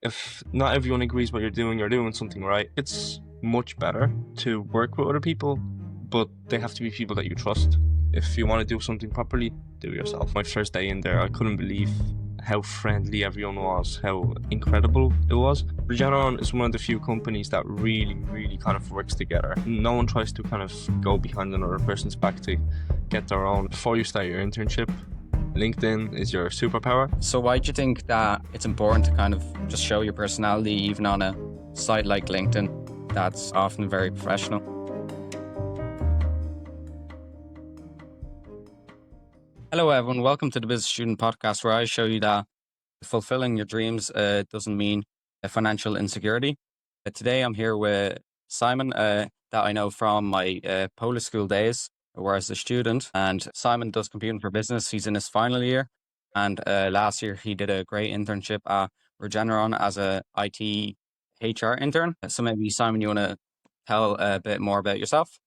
If not everyone agrees what you're doing something right. It's much better to work with other people, but they have to be people that you trust. If you want to do something properly, do it yourself. My first day in there, I couldn't believe how friendly everyone was, how incredible it was. Regeneron is one of the few companies that really kind of works together. No one tries to kind of go behind another person's back to get their own. Before you start your internship, LinkedIn is your superpower. So why do you think that it's important to kind of just show your personality even on a site like LinkedIn that's often very professional? Hello everyone, welcome to the Business Student Podcast, where I show you that fulfilling your dreams doesn't mean a financial insecurity. Today I'm here with Simon that I know from my Polish school days, where I was a student, and Simon does computing for business. He's in his final year, and last year he did a great internship at Regeneron as a IT HR intern. So maybe Simon, you want to tell a bit more about yourself?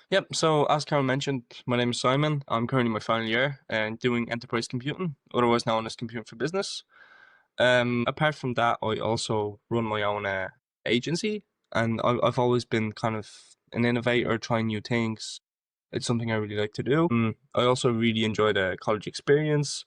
Yep, so as Karol mentioned, my name is Simon. I'm currently in my final year and doing enterprise computing, otherwise known as computing for business. Apart from that, I also run my own agency, and I've always been kind of an innovator, trying new things. It's something I really like to do. I also really enjoy the college experience.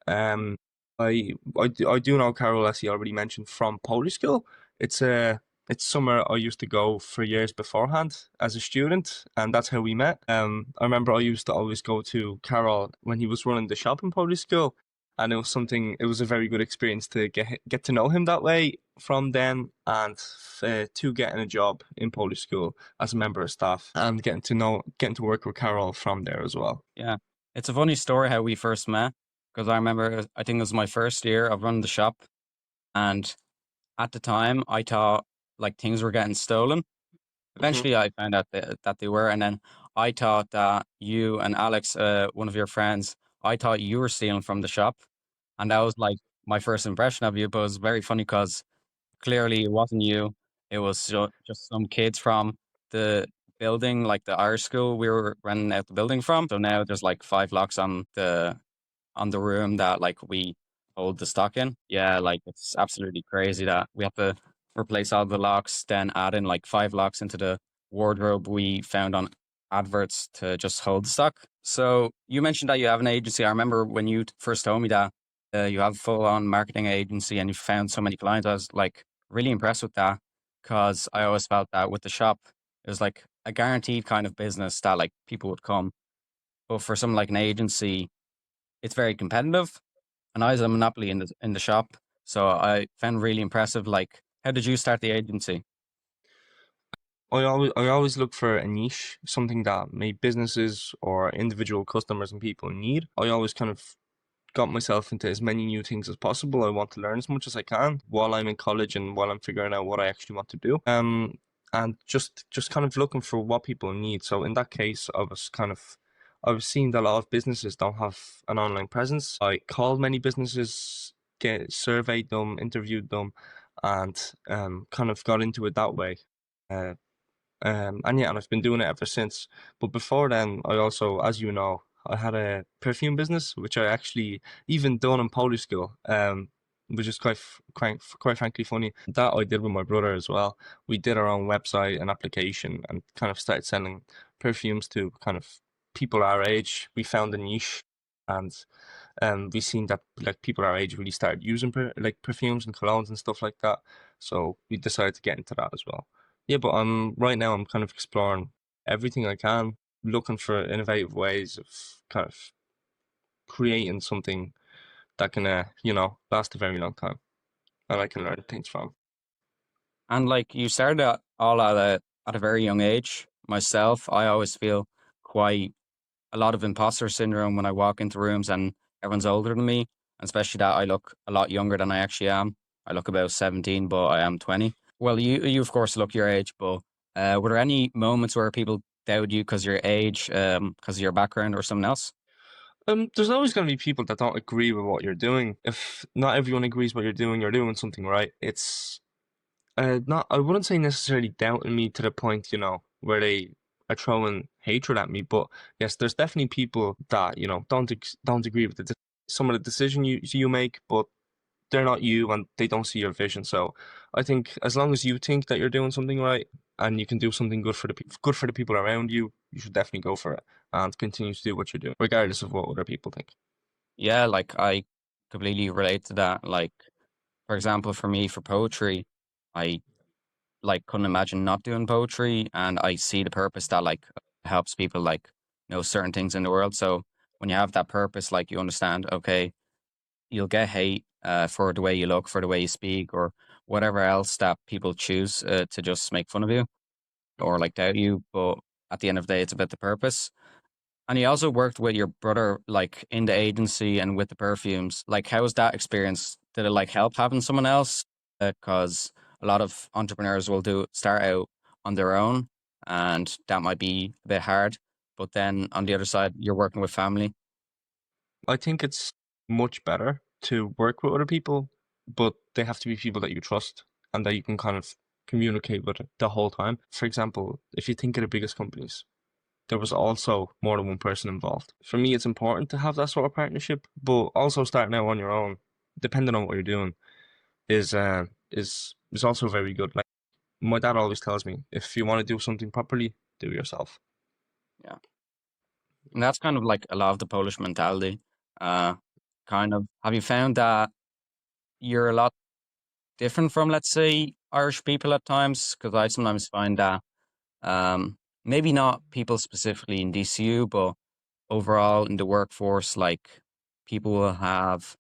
Um, I do know Karol, as he already mentioned, from Polish school. It's a it's somewhere I used to go for years beforehand as a student, and that's how we met. I remember I used to always go to Karol when he was running the shop in Polish school, and it was a very good experience to get to know him that way from then, and to getting a job in Polish school as a member of staff, and getting to work with Karol from there as well. Yeah, it's a funny story how we first met, because I remember I think it was my first year of running the shop, and at the time I thought like things were getting stolen. hmm Eventually, I found out that they were, and then I thought that you and Alex, one of your friends, I thought you were stealing from the shop, and that was like my first impression of you. But it was very funny because clearly it wasn't you; it was just some kids from the building, like the Irish school we were renting out the building from. So now there's like 5 locks on the room that like we hold the stock in. Yeah, like it's absolutely crazy that we have to replace all the locks, then add in like 5 locks into the wardrobe we found on adverts to just hold the stock. So you mentioned that you have an agency. I remember when you first told me that you have a full-on marketing agency and you found so many clients. I was like really impressed with that, because I always felt that with the shop, it was like a guaranteed kind of business that like people would come. But for something like an agency, it's very competitive, and I was a monopoly in the shop. So I found really impressive. Like, how did you start the agency? I always look for a niche, something that maybe businesses or individual customers and people need. I always kind of got myself into as many new things as possible. I want to learn as much as I can while I'm in college and while I'm figuring out what I actually want to do. And just kind of looking for what people need. So in that case, I was seeing that a lot of businesses don't have an online presence. I called many businesses, get surveyed them, interviewed them, and kind of got into it that way. Uh, and yeah, and I've been doing it ever since. But before then, I also, as you know, I had a perfume business, which I actually even done in Polish school, which is quite frankly funny. That I did with my brother as well. We did our own website and application and kind of started selling perfumes to kind of people our age. We found a niche, and we seen that like people our age really started using like perfumes and colognes and stuff like that. So we decided to get into that as well. Yeah, but right now I'm kind of exploring everything I can, looking for innovative ways of kind of creating something that can last a very long time and I can learn things from. And like you started all at a very young age. Myself, I always feel quite a lot of imposter syndrome when I walk into rooms and everyone's older than me, and especially that I look a lot younger than I actually am. I look about 17, but I am 20. Well, you of course look your age, but were there any moments where people doubted you because of your age, because of your background, or something else? There's always going to be people that don't agree with what you're doing. If not everyone agrees what you're doing something right. It's not, I wouldn't say necessarily doubting me to the point, where they are throwing hatred at me, but yes, there's definitely people that, don't agree with some of the decision you make, but they're not you and they don't see your vision. So I think as long as you think that you're doing something right and you can do something good for the people around you, you should definitely go for it and continue to do what you're doing, regardless of what other people think. Yeah, like I completely relate to that. Like, for example, for me, for poetry, I like couldn't imagine not doing poetry, and I see the purpose that like helps people like know certain things in the world. So when you have that purpose, like you understand, okay, you'll get hate for the way you look, for the way you speak, or whatever else that people choose to just make fun of you or like doubt you. But at the end of the day, it's about the purpose. And you also worked with your brother, like in the agency and with the perfumes. Like, how was that experience? Did it like help having someone else? Because a lot of entrepreneurs will do start out on their own, and that might be a bit hard. But then on the other side, you're working with family. I think it's much better to work with other people, but they have to be people that you trust and that you can kind of communicate with the whole time. For example, if you think of the biggest companies, there was also more than one person involved. For me, it's important to have that sort of partnership, but also starting out on your own, depending on what you're doing, is also very good. Like my dad always tells me, if you want to do something properly, do it yourself. Yeah, and that's kind of like a lot of the Polish mentality. Uh, kind of. Have you found that you're a lot different from, let's say, Irish people at times? Because I sometimes find that maybe not people specifically in DCU, but overall in the workforce, like people will have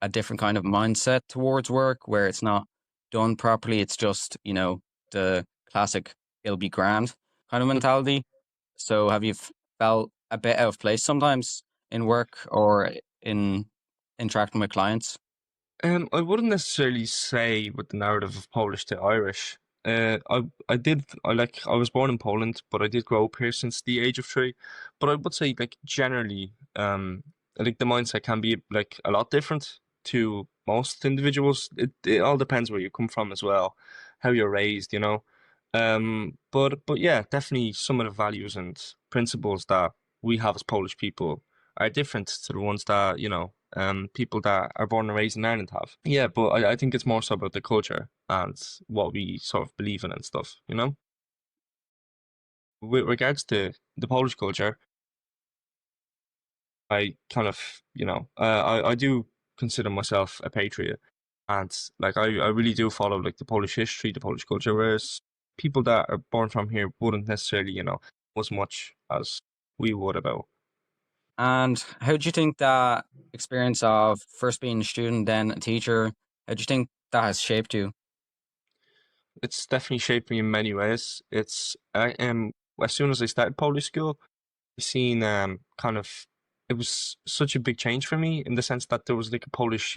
a different kind of mindset towards work where it's not done properly. It's just, the classic it'll be grand kind of mentality. So have you felt a bit out of place sometimes in work or in interacting with clients? I wouldn't necessarily say with the narrative of Polish to Irish. I was born in Poland, but I did grow up here since the age of 3. But I would say like generally, I think the mindset can be like a lot different to most individuals. It all depends where you come from as well, how you're raised, you know. But yeah, definitely some of the values and principles that we have as Polish people are different to the ones that, people that are born and raised in Ireland have. Yeah, but I think it's more so about the culture and what we sort of believe in and stuff, you know? With regards to the Polish culture, I kind of, I do consider myself a patriot. And like I really do follow like the Polish history, the Polish culture, whereas people that are born from here wouldn't necessarily, know as much as we would about. And how do you think that experience of first being a student, then a teacher, how do you think that has shaped you? It's definitely shaped me in many ways. As soon as I started Polish school, I seen kind of it was such a big change for me in the sense that there was like a Polish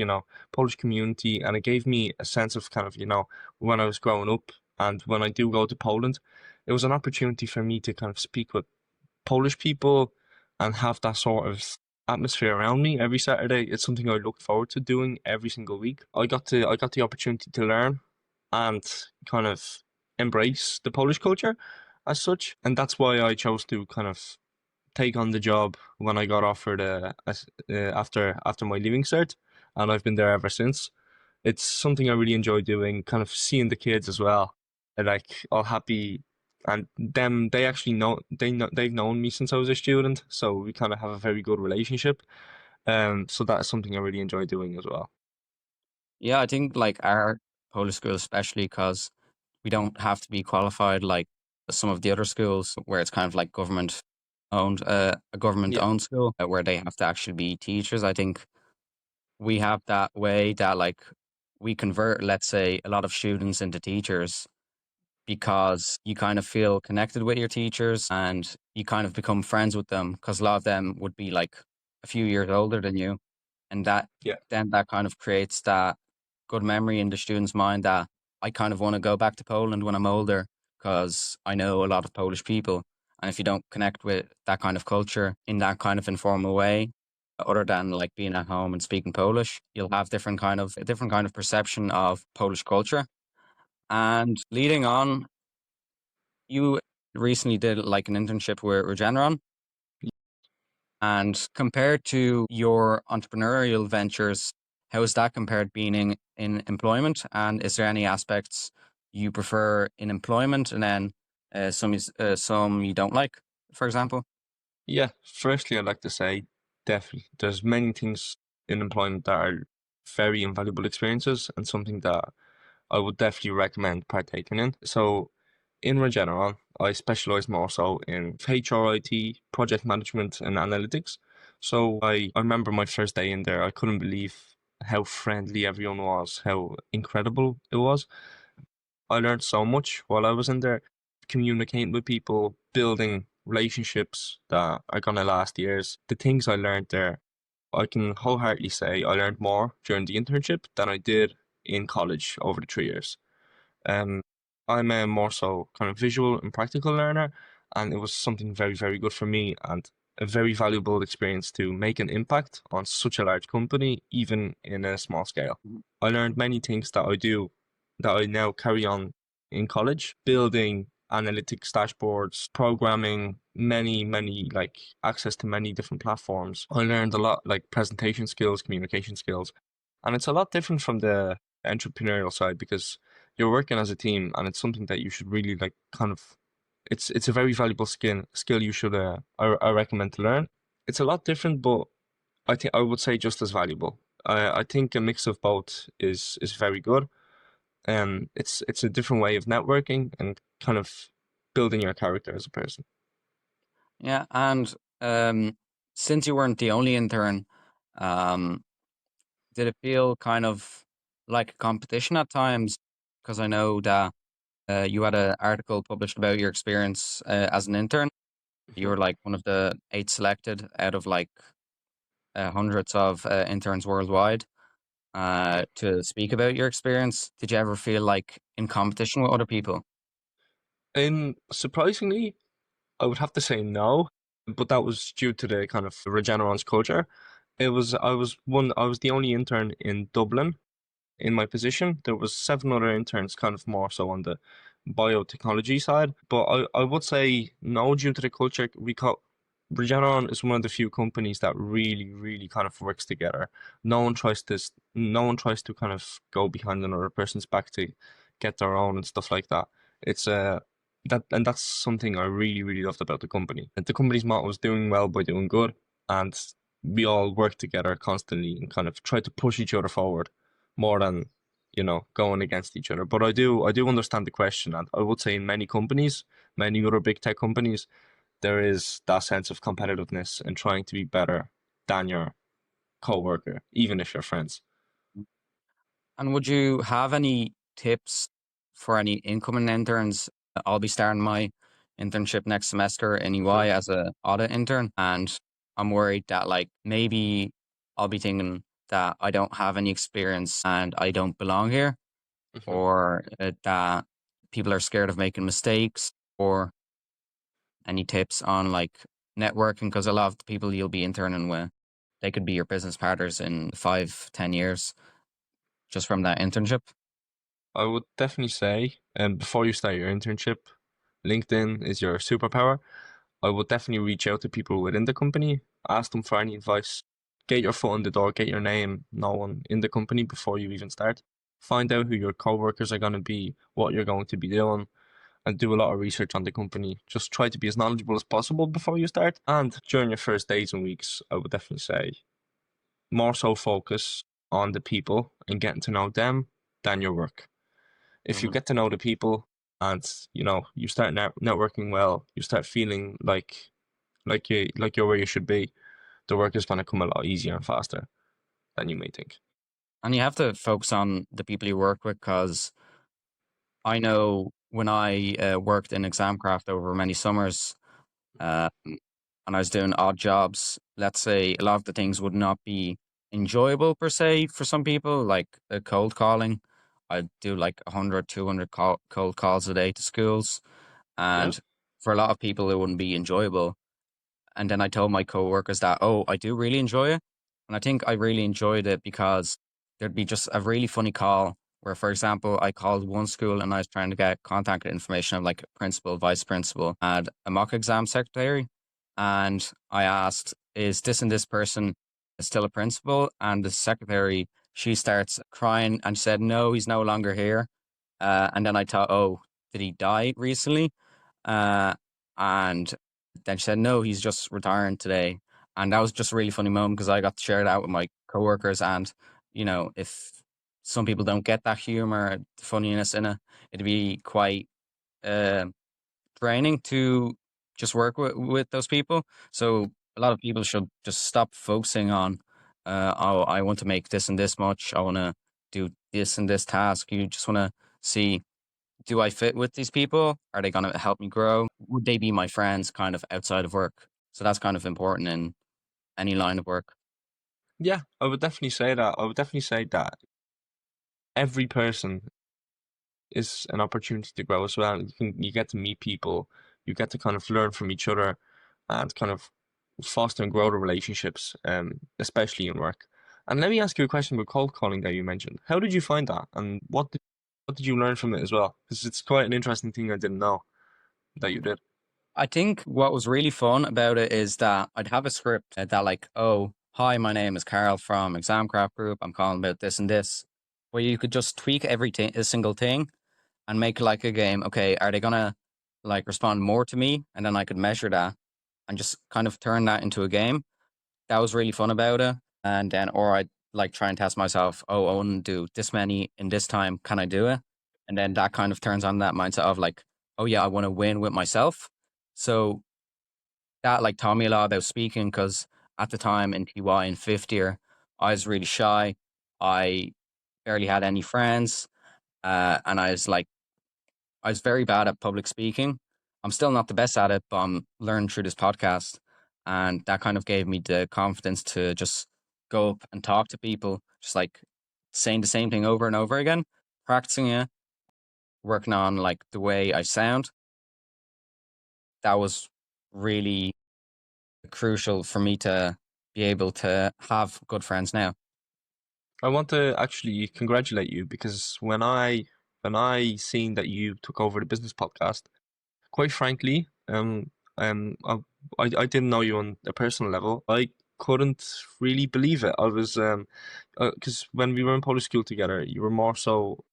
community, and it gave me a sense of kind of, when I was growing up and when I do go to Poland, it was an opportunity for me to kind of speak with Polish people and have that sort of atmosphere around me every Saturday. It's something I look forward to doing every single week. I got the opportunity to learn and kind of embrace the Polish culture as such, and that's why I chose to kind of take on the job when I got offered after my leaving cert, and I've been there ever since. It's something I really enjoy doing, kind of seeing the kids as well. They're like all happy, and them they actually they've known me since I was a student, so we kind of have a very good relationship. So that is something I really enjoy doing as well. Yeah, I think like our Polish school, especially because we don't have to be qualified like some of the other schools where it's kind of like government owned, a government Yeah, owned school where they have to actually be teachers. I think we have that way that like we convert, let's say, a lot of students into teachers because you kind of feel connected with your teachers and you kind of become friends with them because a lot of them would be like a few years older than you. And yeah, then that kind of creates that good memory in the student's mind that I kind of want to go back to Poland when I'm older because I know a lot of Polish people. And if you don't connect with that kind of culture in that kind of informal way, other than like being at home and speaking Polish, you'll have a different kind of perception of Polish culture. And leading on, you recently did like an internship with Regeneron. And compared to your entrepreneurial ventures, how is that compared to being in employment? And is there any aspects you prefer in employment and then some you don't like, for example? Yeah, firstly, I'd like to say definitely there's many things in employment that are very invaluable experiences and something that I would definitely recommend partaking in. So in Regeneron, I specialize more so in HRIT, project management, and analytics. So I remember my first day in there, I couldn't believe how friendly everyone was, how incredible it was. I learned so much while I was in there, communicating with people, building relationships that are gonna last years. The things I learned there, I can wholeheartedly say I learned more during the internship than I did in college over the 3 years. Um, I'm a more so kind of visual and practical learner, and it was something very, very good for me and a very valuable experience to make an impact on such a large company, even in a small scale. I learned many things that I now carry on in college, building analytics dashboards, programming, many like access to many different platforms. I learned a lot like presentation skills, communication skills, and it's a lot different from the entrepreneurial side because you're working as a team and it's something that you should really like kind of it's a very valuable skill you should I recommend to learn. It's a lot different, but I think I would say just as valuable. I think a mix of both is very good. It's a different way of networking and kind of building your character as a person. Yeah, and since you weren't the only intern, um, did it feel kind of like a competition at times? Because I know that you had an article published about your experience as an intern. You Mhm. were like one of the 8 selected out of like hundreds of interns worldwide Yeah. to speak about your experience. Did you ever feel like in competition with other people? And surprisingly, I would have to say no, but that was due to the kind of Regeneron's culture. I was the only intern in Dublin in my position. There was 7 other interns kind of more so on the biotechnology side. But I would say no due to the culture. Regeneron is one of the few companies that really kind of works together. No one tries to kind of go behind another person's back to get their own and stuff like that. It's that's something I really loved about the company. The company's motto was doing well by doing good, and we all work together constantly and kind of try to push each other forward more than going against each other. But I do understand the question, and I would say in many companies, many other big tech companies, there is that sense of competitiveness and trying to be better than your coworker, even if you're friends. And would you have any tips for any incoming interns? I'll be starting my internship next semester in Hmm. EY as a audit intern, and I'm worried that like maybe I'll be thinking that I don't have any experience and I don't belong here, Hmm. or that people are scared of making mistakes, or any tips on like networking? Because a lot of the people you'll be interning with, they could be your business partners in 5, 10 years just from that internship. I would definitely say, before you start your internship, LinkedIn is your superpower. I would definitely reach out to people within the company, ask them for any advice, get your foot in the door, get your name known in the company before you even start. Find out who your coworkers are going to be, what you're going to be doing, and do a lot of research on the company. Just try to be as knowledgeable as possible before you start. And during your first days and weeks, I would definitely say more so focus on the people and getting to know them than your work. If you Mhm. get to know the people and you start networking well, you start feeling like you're where you should be, the work is going to come a lot easier and faster than you may think. And you have to focus on the people you work with because I know when I worked in exam craft over many summers, uh, and I was doing odd jobs, let's say a lot of the things would not be enjoyable per se for some people, like cold calling. I'd do like 100, 200 cold calls a day to schools. Yeah. And for a lot of people, it wouldn't be enjoyable. And then I told my coworkers that, oh, I do really enjoy it. And I think I really enjoyed it because there'd be just a really funny call where, for example, I called one school and I was trying to get contact information of like a principal, vice principal, and a mock exam secretary. And I asked, is this and this person still a principal? And the secretary she starts crying and she said, "No, he's no longer here." And then I thought, "Oh, did he die recently?" Uh, and then she said, "No, he's just retiring today." And that was just a really funny moment because I got to share that with my coworkers. And, if some people don't get that humor, the funniness in it, it'd be quite uh, draining to just work with those people. So a lot of people should just stop focusing on, oh, I want to make this and this much. I want to do this and this task. You just want to see, do I fit with these people? Are they going to help me grow? Would they be my friends kind of outside of work? So that's kind of important in any line of work. Yeah, I would definitely say that. I would definitely say that every person is an opportunity to grow as well. You get to meet people, you get to kind of learn from each other, and kind of foster and grow the relationships, especially in work. And let me ask you a question about cold calling that you mentioned. How did you find that, and what did you learn from it as well? Because it's quite an interesting thing I didn't know that you did. I think what was really fun about it is that I'd have a script that like, oh, hi, my name is Carl from Exam Craft Group. I'm calling about this and this, where you could just tweak everything, a single thing, and make like a game. Okay, are they gonna like respond more to me? And then I could measure that and just kind of turn that into a game. That was really fun about it. And then, or I'd like try and test myself. Oh, I want to do this many in this time. Can I do it? And then that kind of turns on that mindset of like, oh yeah, I want to win with myself. So that like taught me a lot about speaking because at the time in TY in fifth year, I was really shy. I barely had any friends, and I was very bad at public speaking. I'm still not the best at it, but I'm learning through this podcast. And that kind of gave me the confidence to just go up and talk to people, just like saying the same thing over and over again, practicing it, working on like the way I sound. That was really crucial for me to be able to have good friends now. I want to actually congratulate you because when I seen that you took over the business podcast, quite frankly, I didn't know you on a personal level. I couldn't really believe it. I was because when we were in Polish school together, you were more so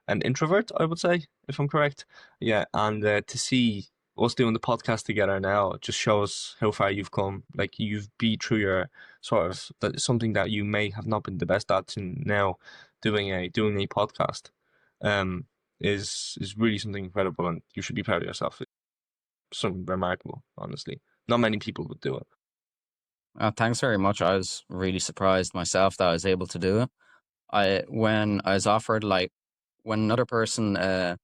an introvert, I would say, if I'm correct. Yeah, and to see us doing the podcast together now just shows how far you've come. Like you've beat through your sort of something that you may have not been the best at to now doing a podcast. Um, is really something incredible, and you should be proud of yourself. It's something remarkable, honestly. Not many people would do it. Thanks very much. I was really surprised myself that I was able to do it. When I was offered, like, when another person, the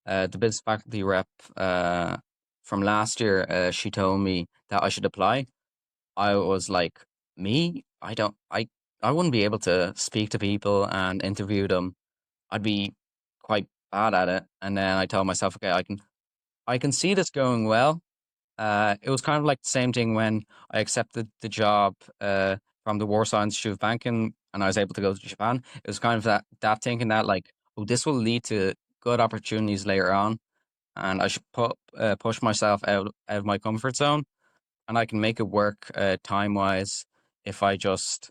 business faculty rep from last year, she told me that I should apply. I was like, me? I wouldn't be able to speak to people and interview them. I'd be quite bad at it. And then I told myself, okay, I can see this going well. It was kind of like the same thing when I accepted the job from the Warsaw Institute of Banking and I was able to go to Japan. It was kind of that thinking that like, oh, this will lead to good opportunities later on, and I should push myself out of my comfort zone, and I can make it work time wise if I just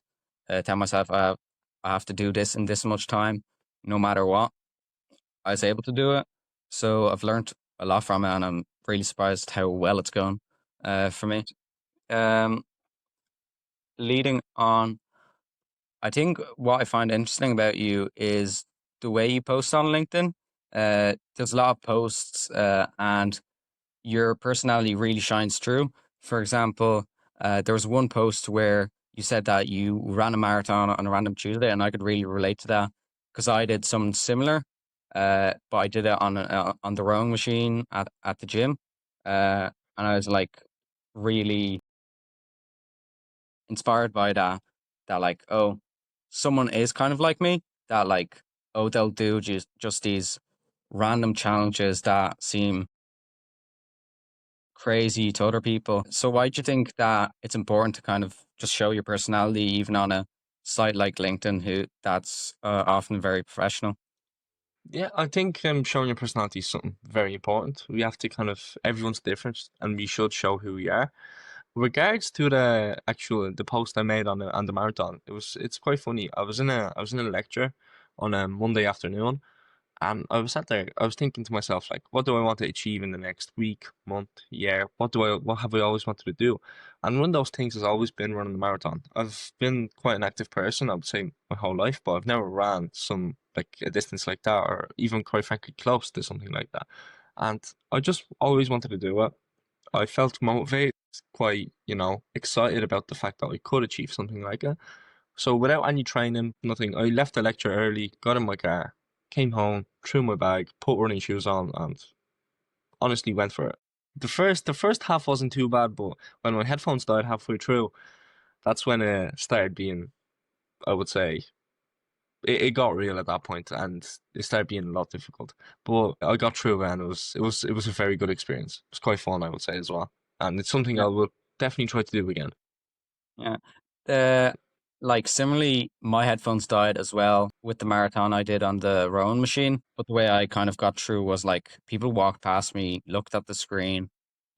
tell myself I have to do this in this much time, no matter what. I was able to do it, so I've learned a lot from it, and I'm really surprised how well it's going for me. Um, Leading on, I think what I find interesting about you is the way you post on LinkedIn. There's a lot of posts, and your personality really shines through. For example, there was one post where you said that you ran a marathon on a random Tuesday, and I could really relate to that because I did something similar, but I did it on the rowing machine at the gym, and I was like really inspired by that. That like, oh, someone is kind of like me. That like, oh, they'll do just these random challenges that seem crazy to other people. So why do you think that it's important to kind of just show your personality even on a site like LinkedIn, who that's often very professional? Yeah, I think showing your personality is something very important. We have to kind of everyone's different, and we should show who we are. Regards to the post I made on the marathon, it's quite funny. I was in a lecture on a Monday afternoon, and I was sat there. I was thinking to myself, like, what do I want to achieve in the next week, month, year? What have I always wanted to do? And one of those things has always been running the marathon. I've been quite an active person, I would say, my whole life, but I've never ran some like a distance like that, or even quite frankly close to something like that. And I just always wanted to do it. I felt motivated, quite, excited about the fact that I could achieve something like it. So without any training, nothing, I left the lecture early, got in my car, came home, threw my bag, put running shoes on, and honestly went for it. The first half wasn't too bad, but when my headphones died halfway through, that's when it started being, I would say, it got real at that point, and it started being a lot difficult. But I got through it, and it was a very good experience. It was quite fun, I would say, as well, and it's something Yeah. I will definitely try to do again. Yeah. The like similarly, my headphones died as well with the marathon I did on the rowing machine. But the way I kind of got through was like people walked past me, looked at the screen,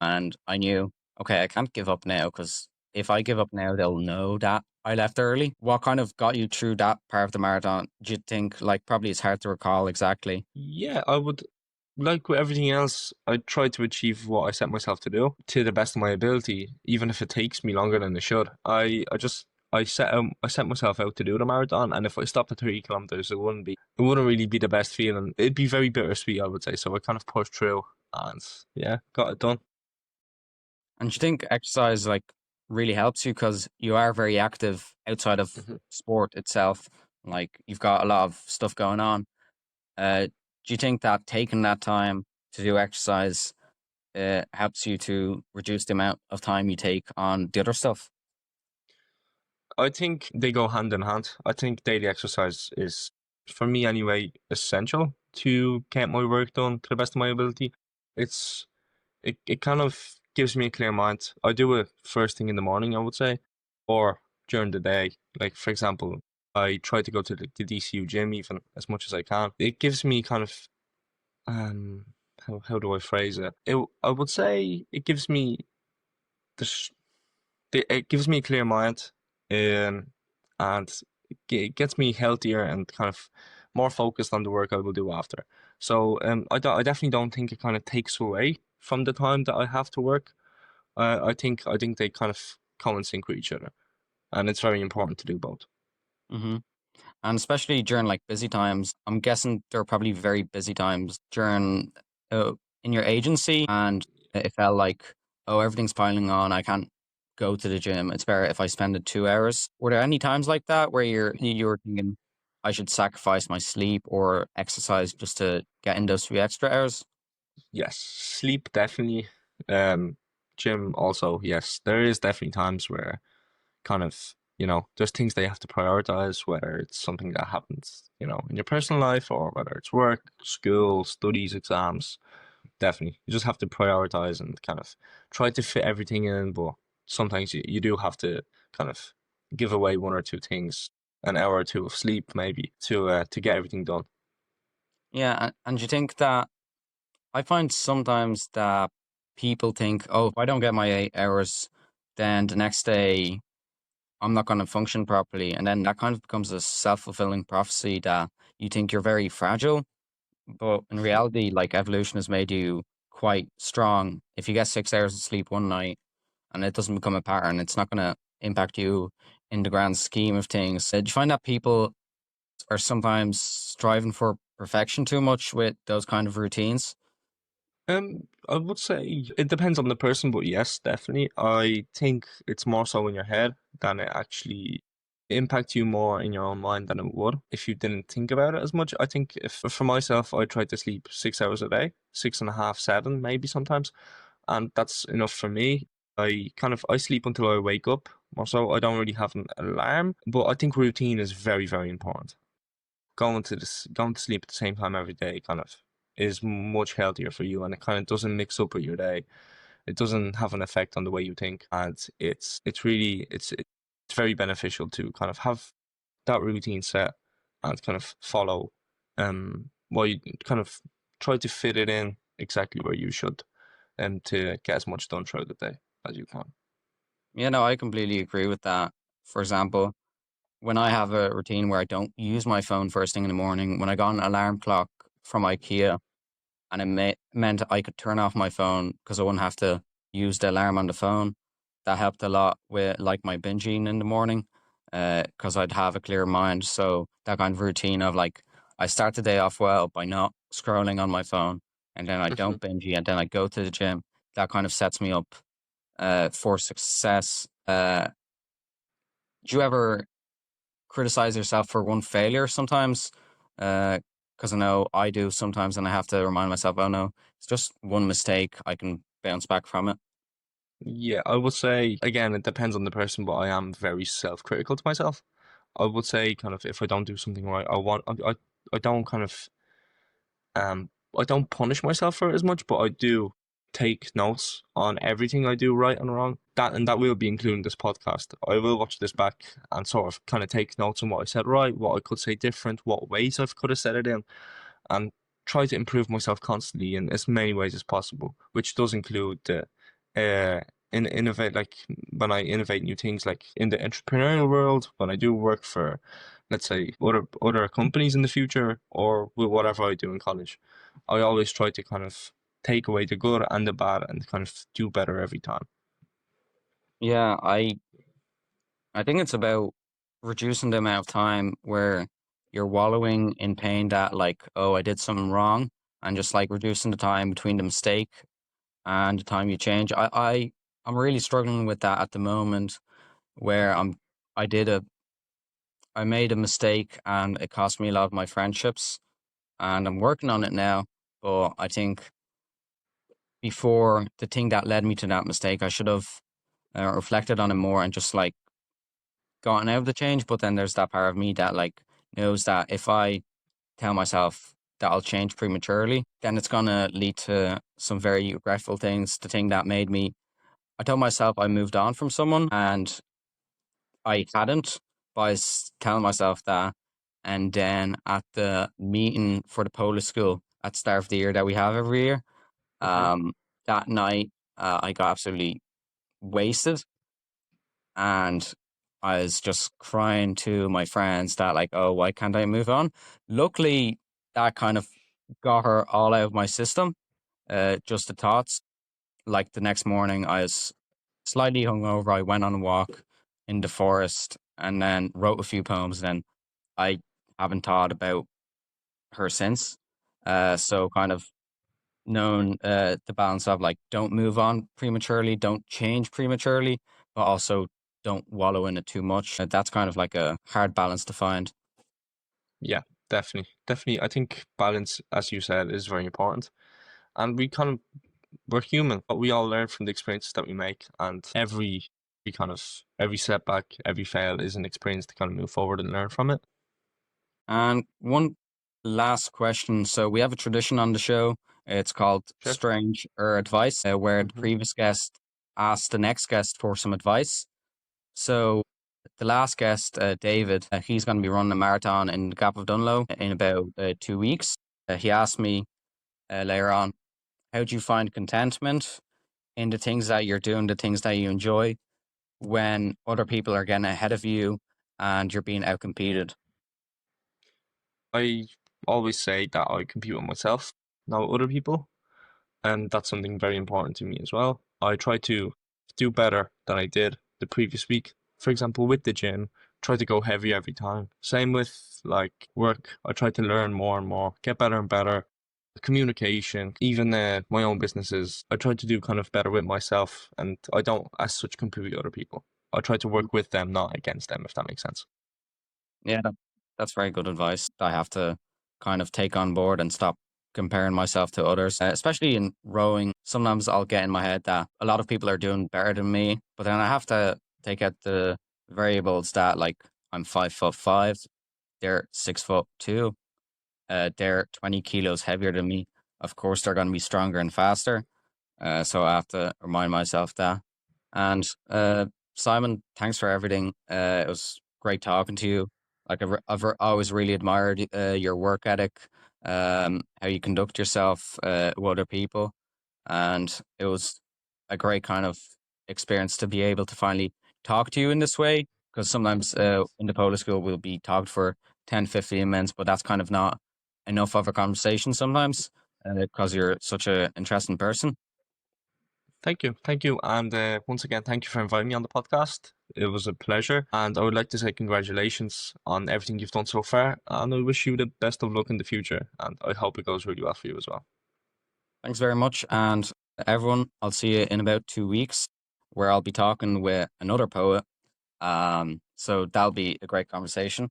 and I knew, okay, I can't give up now because if I give up now, they'll know that I left early. What kind of got you through that part of the marathon? Do you think like probably it's hard to recall exactly? Yeah, I would, like with everything else, I try to achieve what I set myself to do to the best of my ability, even if it takes me longer than it should. I set myself out to do the marathon, and if I stopped at 3 kilometers, it wouldn't really be the best feeling. It'd be very bittersweet, I would say. So I kind of pushed through, and yeah, got it done. And do you think exercise like really helps you because you are very active outside of Mhm. sport itself? Like you've got a lot of stuff going on. Do you think that taking that time to do exercise helps you to reduce the amount of time you take on the other stuff? I think they go hand in hand. I think daily exercise is, for me anyway, essential to get my work done to the best of my ability. It's it kind of gives me a clear mind. I do it first thing in the morning, I would say, or during the day. Like for example, I try to go to the DCU gym even as much as I can. It gives me kind of um how do I phrase it? I would say it gives me this it gives me a clear mind, and it gets me healthier and kind of more focused on the work I will do after. So I definitely don't think it kind of takes away from the time that I have to work. I think they kind of come in sync with each other, and it's very important to do both. Hmm. And especially during like busy times, I'm guessing there are probably very busy times during uh, in your agency, and it felt like, oh, everything's piling on. I can't go to the gym. It's better if I spend it 2 hours. Were there any times like that where you were thinking I should sacrifice my sleep or exercise just to get in those 3 extra hours? Yes, sleep definitely. Um, Gym also. Yes, there is definitely times where kind of, there's things they have to prioritize, whether it's something that happens, in your personal life, or whether it's work, school, studies, exams. Definitely. You just have to prioritize and kind of try to fit everything in, but sometimes you do have to kind of give away one or two things, an hour or two of sleep maybe to get everything done. Yeah, and you think that I find sometimes that people think, oh, if I don't get my 8 hours, then the next day I'm not going to function properly. And then that kind of becomes a self-fulfilling prophecy that you think you're very fragile. But in reality, like evolution has made you quite strong. If you get 6 hours of sleep one night and it doesn't become a pattern, it's not going to impact you in the grand scheme of things. Do you find that people are sometimes striving for perfection too much with those kind of routines? I would say it depends on the person, but yes, definitely. I think it's more so in your head than it actually impacts you more in your own mind than it would if you didn't think about it as much. I think if for myself, I try to sleep 6 hours a day, six and a half, seven, maybe sometimes, and that's enough for me. I sleep until I wake up, or so. I don't really have an alarm, but I think routine is very, very important. Going to sleep at the same time every day kind of is much healthier for you, and it kind of doesn't mix up with your day. It doesn't have an effect on the way you think, and it's very beneficial to kind of have that routine set and kind of follow while you kind of try to fit it in exactly where you should, and to get as much done throughout the day as you can. You know, I completely agree with that. For example, when I have a routine where I don't use my phone first thing in the morning, when I got an alarm clock from IKEA and meant I could turn off my phone because I wouldn't have to use the alarm on the phone. That helped a lot with like my binging in the morning, because I'd have a clear mind. So that kind of routine of like I start the day off well by not scrolling on my phone, and then I Hmm. don't binge, and then I go to the gym. That kind of sets me up for success. Do you ever criticize yourself for one failure sometimes? Because I know I do sometimes, and I have to remind myself, oh no, it's just one mistake. I can bounce back from it. Yeah, I would say again, it depends on the person, but I am very self-critical to myself. I would say kind of if I don't do something right, I don't kind of I don't punish myself for it as much, but I do take notes on everything I do right and wrong. That will be including this podcast. I will watch this back and sort of kind of take notes on what I said right, what I could say different, what ways I could have said it in, and try to improve myself constantly in as many ways as possible, which does include the innovate, like when I innovate new things like in the entrepreneurial world, when I do work for, let's say, other companies in the future, or with whatever I do in college. I always try to kind of take away the good and the bad and kind of do better every time. Yeah, I think it's about reducing the amount of time where you're wallowing in pain that like, oh, I did something wrong, and just like reducing the time between the mistake and the time you change. I'm really struggling with that at the moment where I did a I made a mistake and it cost me a lot of my friendships, and I'm working on it now. But I think before the thing that led me to that mistake, I should have reflected on it more and just like gotten out of the change. But then there's that part of me that like knows that if I tell myself that I'll change prematurely, then it's gonna lead to some very regretful things. The thing that made me, I told myself I moved on from someone, and I hadn't by telling myself that. And then at the meeting for the Polish school at the start of the year that we have every year, Hmm. um, that night I got absolutely wasted, and I was just crying to my friends that like, oh, why can't I move on? Luckily, that kind of got her all out of my system. Just the thoughts. Like the next morning, I was slightly hungover. I went on a walk in the forest and then wrote a few poems. And then I haven't thought about her since. So kind of known the balance of like don't move on prematurely, don't change prematurely, but also don't wallow in it too much. That's kind of like a hard balance to find. Yeah, definitely. Definitely. I think balance, as you said, is very important. And we're human, but we all learn from the experiences that we make, and every setback, every fail is an experience to kind of move forward and learn from it. And one last question. So we have a tradition on the show. It's called Sure. Strange or Advice, where the Hmm. previous guest asked the next guest for some advice. So the last guest, David, he's going to be running a marathon in the Gap of Dunlow in about 2 weeks. He asked me later on, how do you find contentment in the things that you're doing, the things that you enjoy, when other people are getting ahead of you and you're being outcompeted? I always say that I compete with myself, not with other people, and that's something very important to me as well. I try to do better than I did the previous week. For example, with the gym, try to go heavy every time. Same with like work. I try to learn more and more, get better and better. Communication, even my own businesses, I try to do kind of better with myself, and I don't as such compete with other people. I try to work with them, not against them, if that makes sense. Yeah, that's very good advice. I have to kind of take on board and stop comparing myself to others, especially in rowing. Sometimes I'll get in my head that a lot of people are doing better than me, but then I have to take out the variables that like I'm 5'5", they're 6'2", they're 20 kilos heavier than me. Of course, they're going to be stronger and faster. So I have to remind myself that. And Simon, thanks for everything. It was great talking to you. Like I've always really admired your work ethic, how you conduct yourself with other people, and it was a great kind of experience to be able to finally talk to you in this way. Because sometimes in the Polish school, we'll be talked for 10, 15 minutes, but that's kind of not enough of a conversation sometimes because you're such an interesting person. Thank you, and once again, thank you for inviting me on the podcast. It was a pleasure, and I would like to say congratulations on everything you've done so far, and I wish you the best of luck in the future, and I hope it goes really well for you as well. Thanks very much. And everyone, I'll see you in about 2 weeks where I'll be talking with another poet. So that'll be a great conversation.